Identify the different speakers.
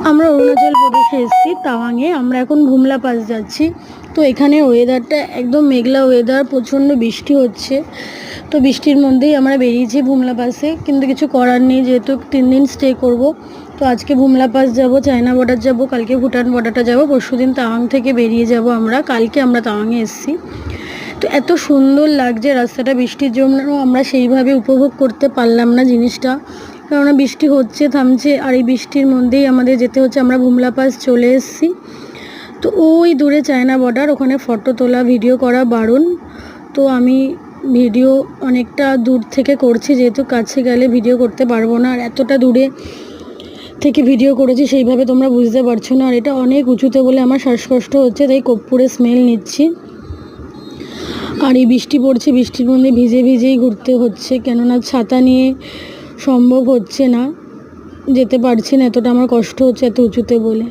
Speaker 1: আমরা অরুণাচল প্রদেশে এসেছি তাওয়াংয়ে। আমরা এখন ভুমলা পাস যাচ্ছি। তো এখানে ওয়েদারটা একদম মেঘলা ওয়েদার, প্রচণ্ড বৃষ্টি হচ্ছে। তো বৃষ্টির মধ্যেই আমরা বেরিয়েছি ভুমলা পাসে, কিন্তু কিছু করার নেই যেহেতু 3 দিন স্টে করব। তো আজকে ভুমলা পাস যাব, চায়না বর্ডার যাব, কালকে ভুটান বর্ডারটা যাব, পরশুদিন তাওয়াং থেকে বেরিয়ে যাব আমরা। কালকে আমরা তাওয়াংয়ে এসেছি। তো এত সুন্দর লাগছে রাস্তাটা, বৃষ্টির জন্য আমরা সেইভাবে উপভোগ করতে পারলাম না জিনিসটা, কেননা বৃষ্টি হচ্ছে থামছে, আর এই বৃষ্টির মধ্যেই আমাদের যেতে হচ্ছে। আমরা ভুমলা পাস চলে এসেছি। তো ওই দূরে চায়না বর্ডার, ওখানে ফটো তোলা ভিডিও করা বারণ। তো আমি ভিডিও অনেকটা দূর থেকে করছি, যেহেতু কাছে গেলে ভিডিও করতে পারবো না, আর এতটা দূরে থেকে ভিডিও করেছি সেইভাবে তোমরা বুঝতে পারছো না। আর এটা অনেক উঁচুতে বলে আমার শ্বাসকষ্ট হচ্ছে, তাই কর্পূরের স্মেল নিচ্ছি। আর এই বৃষ্টি পড়ছে, বৃষ্টির মধ্যে ভিজে ভিজেই ঘুরতে হচ্ছে, কেননা ছাতা নিয়ে সম্ভব হচ্ছে না, যেতে পারছি না, এতটা আমার কষ্ট হচ্ছে এত উঁচুতে বলে।